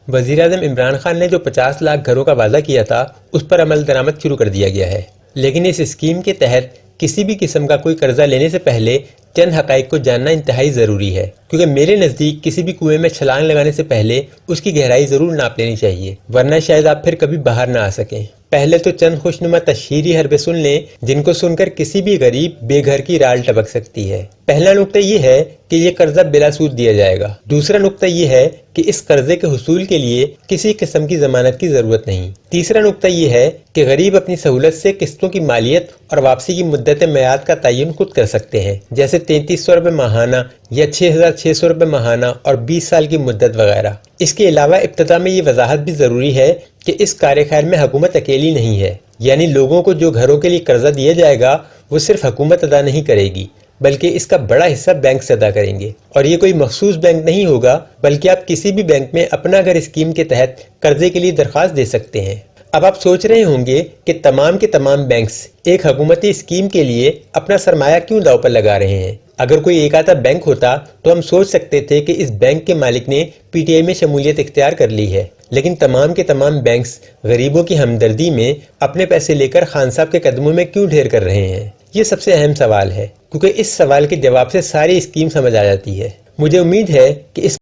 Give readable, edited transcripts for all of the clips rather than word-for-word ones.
وزیراعظم عمران خان نے جو 50 لاکھ گھروں کا وعدہ کیا تھا اس پر عمل درآمد شروع کر دیا گیا ہے، لیکن اس اسکیم کے تحت کسی بھی قسم کا کوئی قرضہ لینے سے پہلے چند حقائق کو جاننا انتہائی ضروری ہے، کیونکہ میرے نزدیک کسی بھی کنویں میں چھلانگ لگانے سے پہلے اس کی گہرائی ضرور ناپ لینی چاہیے، ورنہ شاید آپ پھر کبھی باہر نہ آ سکیں۔ پہلے تو چند خوشنما تشہیری حربے سن لیں جن کو سن کر کسی بھی غریب بے گھر کی رال ٹپک سکتی ہے۔ پہلا نقطہ یہ ہے کہ یہ قرضہ بلا سود دیا جائے گا۔ دوسرا نقطہ یہ ہے کہ اس قرضے کے حصول کے لیے کسی قسم کی ضمانت کی ضرورت نہیں۔ تیسرا نقطہ یہ ہے کہ غریب اپنی سہولت سے قسطوں کی مالیت اور واپسی کی مدت میعاد کا تعین خود کر سکتے ہیں، جیسے 3300 روپے ماہانہ یا 6600 روپے ماہانہ اور 20 سال کی مدت وغیرہ۔ اس کے علاوہ ابتدا میں یہ وضاحت بھی ضروری ہے کہ اس کار خیر میں حکومت اکیلی نہیں ہے، یعنی لوگوں کو جو گھروں کے لیے قرضہ دیا جائے گا وہ صرف حکومت ادا نہیں کرے گی، بلکہ اس کا بڑا حصہ بینک سے ادا کریں گے، اور یہ کوئی مخصوص بینک نہیں ہوگا، بلکہ آپ کسی بھی بینک میں اپنا گھر اسکیم کے تحت قرضے کے لیے درخواست دے سکتے ہیں۔ اب آپ سوچ رہے ہوں گے کہ تمام کے تمام بینکس ایک حکومتی اسکیم کے لیے اپنا سرمایہ کیوں داؤ پر لگا رہے ہیں؟ اگر کوئی ایک آدھا بینک ہوتا تو ہم سوچ سکتے تھے کہ اس بینک کے مالک نے پی ٹی آئی میں شمولیت اختیار کر لی ہے، لیکن تمام کے تمام بینکس غریبوں کی ہمدردی میں اپنے پیسے لے کر خان صاحب کے قدموں میں کیوں ڈھیر کر رہے ہیں؟ یہ سب سے اہم سوال ہے، کیونکہ اس سوال کے جواب سے ساری اسکیم سمجھ آ جاتی ہے۔ مجھے امید ہے کہ اس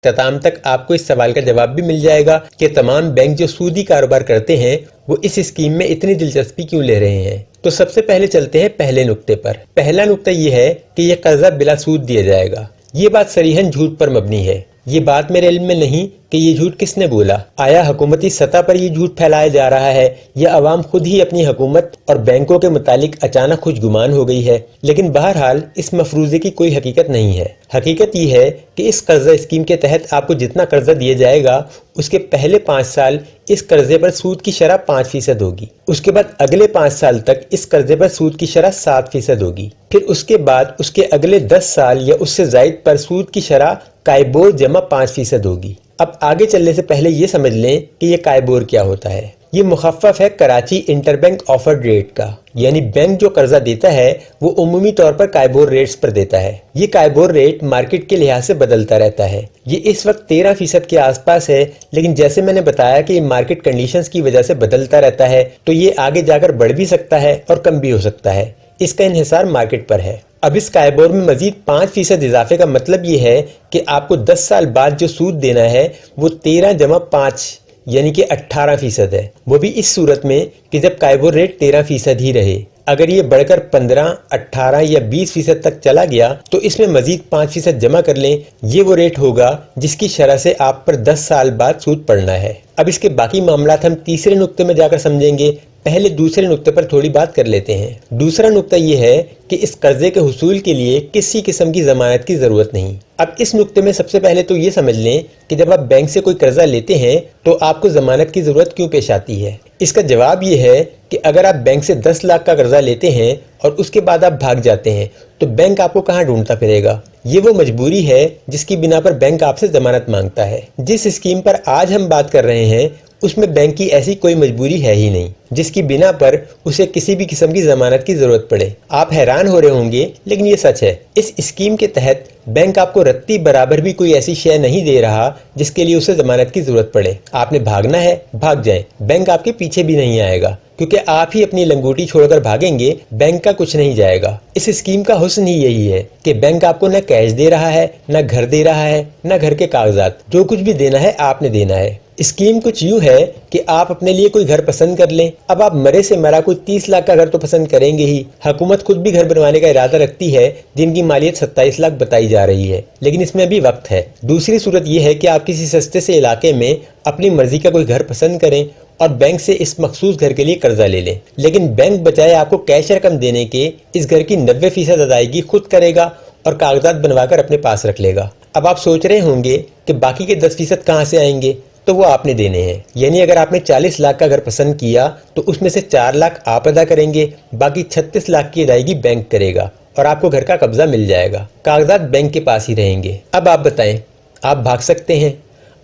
اختتام تک آپ کو اس سوال کا جواب بھی مل جائے گا کہ تمام بینک جو سودی کاروبار کرتے ہیں وہ اس اسکیم میں اتنی دلچسپی کیوں لے رہے ہیں۔ تو سب سے پہلے چلتے ہیں پہلے نقطے پر۔ پہلا نقطہ یہ ہے کہ یہ قرضہ بلا سود دیا جائے گا۔ یہ بات صریحاً جھوٹ پر مبنی ہے۔ یہ بات میرے علم میں نہیں کہ یہ جھوٹ کس نے بولا۔ آیا حکومتی سطح پر یہ جھوٹ پھیلایا جا رہا ہے یا عوام خود ہی اپنی حکومت اور بینکوں کے متعلق اچانک خوش گمان ہو گئی ہے؟ لیکن بہرحال اس مفروضے کی کوئی حقیقت نہیں ہے۔ حقیقت یہ ہے کہ اس قرضہ اسکیم کے تحت آپ کو جتنا قرضہ دیا جائے گا اس کے پہلے 5 سال اس قرضے پر سود کی شرح 5% ہوگی، اس کے بعد اگلے 5 سال تک اس قرضے پر سود کی شرح 7% ہوگی، پھر اس کے بعد اس کے اگلے 10 سال یا اس سے زائد پر سود کی شرح قائبور جمع 5% ہوگی۔ اب آگے چلنے سے پہلے یہ سمجھ لیں کہ یہ قائبور کیا ہوتا ہے۔ یہ مخفف ہے Karachi inter bank offered rate کا، یعنی بینک جو قرضہ دیتا ہے وہ عمومی طور پر قائبور ریٹس پر دیتا ہے۔ یہ قائبور ریٹ مارکیٹ کے لحاظ سے بدلتا رہتا ہے۔ یہ اس وقت 13% کے آس پاس ہے، لیکن جیسے میں نے بتایا کہ یہ مارکیٹ کنڈیشنز کی وجہ سے بدلتا رہتا ہے، تو یہ آگے جا کر بڑھ بھی سکتا ہے اور کم بھی ہو سکتا ہے۔ اس کا انحصار مارکیٹ پر ہے۔ اب اس قائبور میں مزید 5% اضافے کا مطلب یہ ہے کہ آپ کو 10 سال بعد جو سود دینا ہے وہ 13 جمع 5 یعنی کہ 18% ہے، وہ بھی اس صورت میں کہ جب قائبور ریٹ 13% ہی رہے۔ اگر یہ بڑھ کر 15، 18 یا 20% تک چلا گیا تو اس میں مزید 5% جمع کر لیں، یہ وہ ریٹ ہوگا جس کی شرح سے آپ پر 10 سال بعد سود پڑنا ہے۔ اب اس کے باقی معاملات ہم تیسرے نقطے میں جا کر سمجھیں گے، پہلے دوسرے نقطے پر تھوڑی بات کر لیتے ہیں۔ دوسرا نقطہ یہ ہے کہ اس قرضے کے حصول کے لیے کسی قسم کی ضمانت کی ضرورت نہیں۔ اب اس نقطے میں سب سے پہلے تو یہ سمجھ لیں کہ جب آپ بینک سے کوئی قرضہ لیتے ہیں تو آپ کو ضمانت کی ضرورت کیوں پیش آتی ہے۔ اس کا جواب یہ ہے کہ اگر آپ بینک سے 10 لاکھ کا قرضہ لیتے ہیں اور اس کے بعد آپ بھاگ جاتے ہیں تو بینک آپ کو کہاں ڈھونڈتا پھرے گا؟ یہ وہ مجبوری ہے جس کی بنا پر بینک آپ سے ضمانت مانگتا ہے۔ جس اسکیم پر آج ہم بات کر رہے ہیں اس میں بینک کی ایسی کوئی مجبوری ہے ہی نہیں جس کی بنا پر اسے کسی بھی قسم کی ضمانت کی ضرورت پڑے۔ آپ حیران ہو رہے ہوں گے لیکن یہ سچ ہے۔ اس اسکیم کے تحت بینک آپ کو رتی برابر بھی کوئی ایسی شے نہیں دے رہا جس کے لیے اسے ضمانت کی ضرورت پڑے۔ آپ نے بھاگنا ہے، بھاگ جائیں، بینک آپ کے پیچھے بھی نہیں آئے گا، کیونکہ آپ ہی اپنی لنگوٹی چھوڑ کر بھاگیں گے، بینک کا کچھ نہیں جائے گا۔ اس اسکیم کا حسن ہی یہی ہے کہ بینک آپ کو نہ کیش دے رہا ہے، نہ گھر دے رہا ہے، نہ گھر کے کاغذات، جو کچھ بھی دینا ہے آپ نے دینا ہے۔ اسکیم کچھ یوں ہے کہ آپ اپنے لیے کوئی گھر پسند کر لیں۔ اب آپ مرے سے مرا کوئی 30 لاکھ کا گھر تو پسند کریں گے ہی۔ حکومت خود بھی گھر بنوانے کا ارادہ رکھتی ہے جن کی مالیت 27 لاکھ بتائی جا رہی ہے، لیکن اس میں ابھی وقت ہے۔ دوسری صورت یہ ہے کہ آپ کسی سستے سے علاقے میں اپنی مرضی کا کوئی گھر پسند کریں اور بینک سے اس مخصوص گھر کے لیے قرضہ لے لیں، لیکن بینک بجائے آپ کو کیش رقم دینے کے اس گھر کی 90% ادائیگی خود کرے گا اور کاغذات بنوا کر اپنے پاس رکھ لے گا۔ اب آپ سوچ رہے ہوں گے کہ باقی کے 10% کہاں سے آئیں گے؟ تو وہ آپ نے دینے ہیں، یعنی اگر آپ نے 40 لاکھ کا گھر پسند کیا تو اس میں سے 4 لاکھ آپ ادا کریں گے، باقی 36 لاکھ کی ادائیگی بینک کرے گا اور آپ کو گھر کا قبضہ مل جائے گا، کاغذات بینک کے پاس ہی رہیں گے۔ اب آپ بتائیں، آپ بھاگ سکتے ہیں؟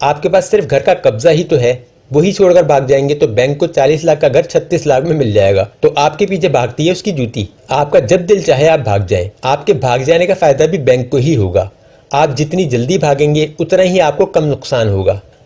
آپ کے پاس صرف گھر کا قبضہ ہی تو ہے، وہی چھوڑ کر بھاگ جائیں گے تو بینک کو 40 لاکھ کا گھر 36 لاکھ میں مل جائے گا، تو آپ کے پیچھے بھاگتی ہے اس کی جوتی۔ آپ کا جب دل چاہے آپ بھاگ جائیں، آپ کے بھاگ جانے کا فائدہ بھی بینک کو ہی ہوگا۔ آپ جتنی جلدی بھاگیں گے اتنا ہی آپ کو کم نقصان ہوگا،